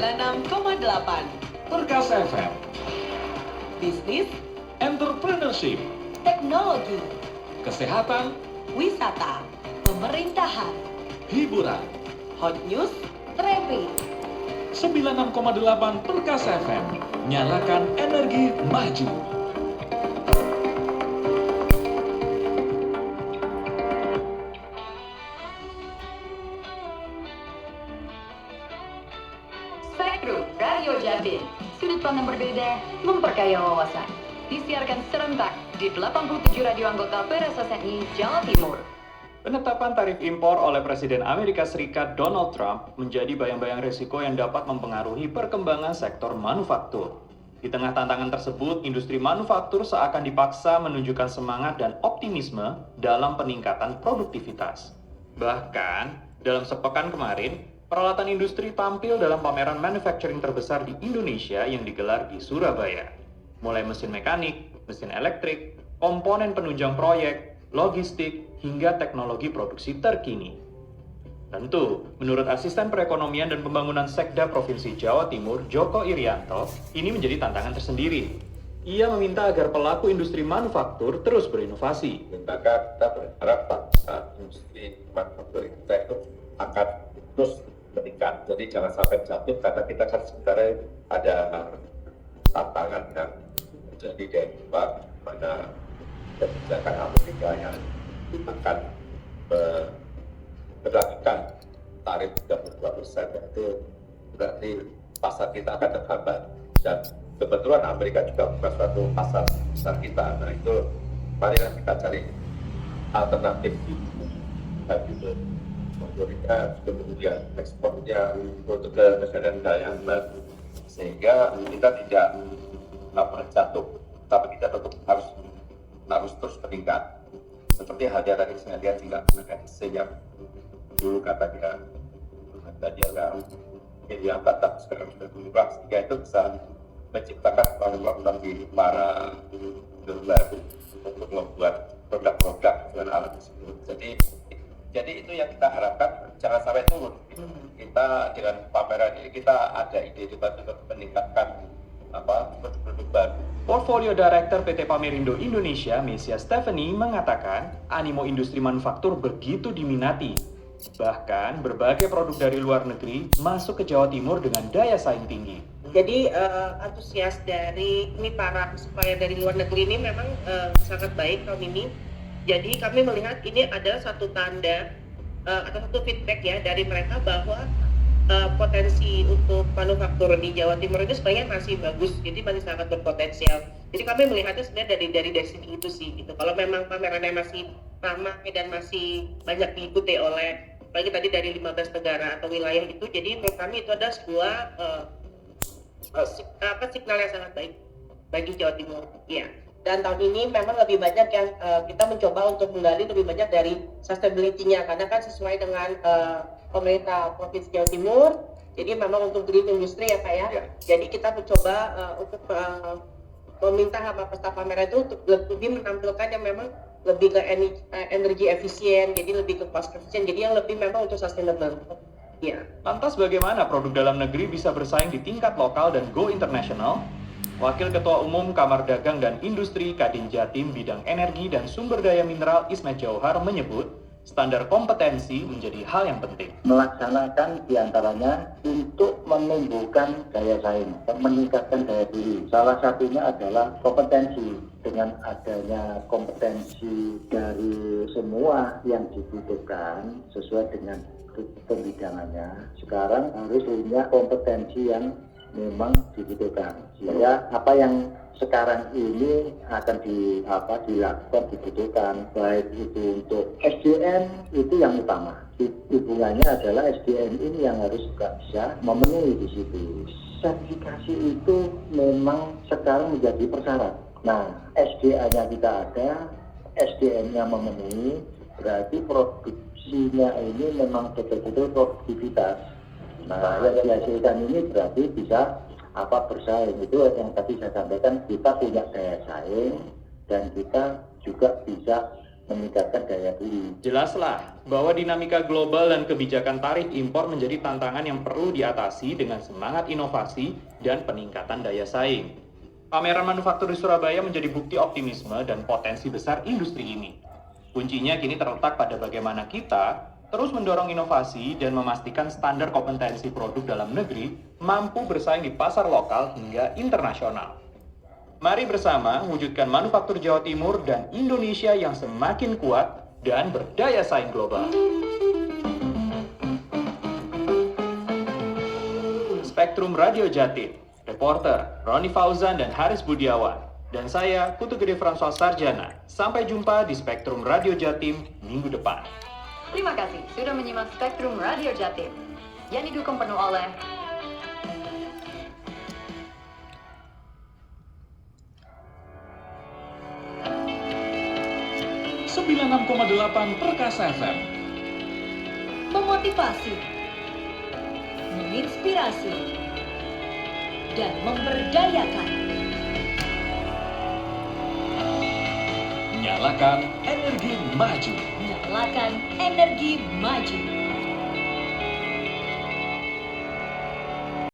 96,8 Berkas FM. Bisnis, Entrepreneurship. teknologi, Kesehatan. wisata, pemerintahan, Hiburan. hot news, traffic. 96,8 Berkas FM. Nyalakan energi maju. Spektrum Radio Jatim, sudut pandang berbeda, memperkaya wawasan. Disiarkan serentak di 87 radio anggota PRSSNI Jawa Timur. Penetapan tarif impor oleh Presiden Amerika Serikat Donald Trump menjadi bayang-bayang risiko yang dapat mempengaruhi perkembangan sektor manufaktur. Di tengah tantangan tersebut, industri manufaktur seakan dipaksa menunjukkan semangat dan optimisme dalam peningkatan produktivitas. Bahkan, dalam sepekan kemarin, peralatan industri tampil dalam pameran manufacturing terbesar di Indonesia yang digelar di Surabaya. Mulai mesin mekanik, mesin elektrik, komponen penunjang proyek, logistik, hingga teknologi produksi terkini. Tentu, menurut Asisten Perekonomian dan Pembangunan Sekda Provinsi Jawa Timur, Joko Irianto, ini menjadi tantangan tersendiri. Ia meminta agar pelaku industri manufaktur terus berinovasi. Maka kita berharap industri manufaktur kita itu akan terus meningkat. Jadi jangan sampai jatuh karena kita kan sebenarnya ada tantangan yang terjadi dari luar, mana kebijakan Amerika yang akan berlakukan tarif 32%, itu berarti pasar kita akan terhambat. Dan kebetulan Amerika juga bukan suatu pasar besar kita. Nah itu marilah kita cari alternatif gitu. Motornya kemudian ekspornya untuk ke negara-negara yang baru, sehingga kita tidak jatuh, tapi kita tetap harus terus meningkat. Seperti halnya tadi saya lihat juga mekanisme yang dulu katanya yang batas sekarang sudah berubah, sehingga itu bisa menciptakan peluang di para baru untuk membuat produk-produk dengan alat tersebut. Jadi itu yang kita harapkan, jangan sampai turun. Kita dengan pameran ini kita ada ide juga untuk meningkatkan produk-produk baru. Portfolio Director PT Pamerindo Indonesia, Mesia Stephanie, mengatakan animo industri manufaktur begitu diminati. Bahkan berbagai produk dari luar negeri masuk ke Jawa Timur dengan daya saing tinggi. Jadi antusias dari ini para supplier dari luar negeri ini memang sangat baik tahun ini. Jadi kami melihat ini ada satu tanda atau satu feedback ya dari mereka bahwa potensi untuk manufaktur di Jawa Timur itu sebenarnya masih bagus, jadi masih sangat berpotensial. Jadi kami melihatnya sebenarnya dari sini itu sih gitu. Kalau memang pamerannya masih ramai dan masih banyak diikuti oleh, apalagi tadi dari 15 negara atau wilayah itu, jadi menurut kami itu ada sebuah signal yang sangat baik bagi Jawa Timur. Ya. Dan tahun ini memang lebih banyak yang kita mencoba untuk menggali lebih banyak dari sustainability-nya, karena kan sesuai dengan pemerintah Provinsi Jawa Timur. Jadi memang untuk green industry ya Pak ya. Jadi kita mencoba untuk meminta sama peserta pameran itu untuk lebih menampilkan yang memang lebih ke energi efisien, jadi lebih ke cost efisien, jadi yang lebih memang untuk sustainable. Ya. Lantas bagaimana produk dalam negeri bisa bersaing di tingkat lokal dan go internasional? Wakil Ketua Umum Kamar Dagang dan Industri Kadin Jatim Bidang Energi dan Sumber Daya Mineral Ismet Jauhar menyebut, standar kompetensi menjadi hal yang penting. Melaksanakan diantaranya untuk menumbuhkan daya saing, meningkatkan daya beli. Salah satunya adalah kompetensi. Dengan adanya kompetensi dari semua yang dibutuhkan sesuai dengan pembidangannya, sekarang harus punya kompetensi yang memang dibutuhkan, sehingga apa yang sekarang ini akan dilakukan dibutuhkan, baik itu untuk SDM itu yang utama. Hubungannya adalah SDM ini yang harus juga bisa memenuhi di situ. Sertifikasi itu memang sekarang menjadi persyarat. Nah, SDA-nya kita ada, SDM-nya memenuhi, berarti produksinya ini memang betul-betul produktivitas. Nah, yang dihasilkan ini berarti bisa bersaing. Itu yang tadi saya sampaikan, kita punya daya saing dan kita juga bisa meningkatkan daya beli. Jelaslah bahwa dinamika global dan kebijakan tarif impor menjadi tantangan yang perlu diatasi dengan semangat inovasi dan peningkatan daya saing. Pameran manufaktur di Surabaya menjadi bukti optimisme dan potensi besar industri ini. Kuncinya kini terletak pada bagaimana kita terus mendorong inovasi dan memastikan standar kompetensi produk dalam negeri mampu bersaing di pasar lokal hingga internasional. Mari bersama wujudkan manufaktur Jawa Timur dan Indonesia yang semakin kuat dan berdaya saing global. Spektrum Radio Jatim, reporter Roni Fauzan dan Haris Budiawan. Dan saya, Putu Gede François Sarjana. Sampai jumpa di Spektrum Radio Jatim minggu depan. Terima kasih sudah menyimak Spektrum Radio Jatim yang didukung penuh oleh 96,8 Perkasa FM. Memotivasi, menginspirasi, dan memberdayakan. Nyalakan energi maju. Nyalakan energi maju.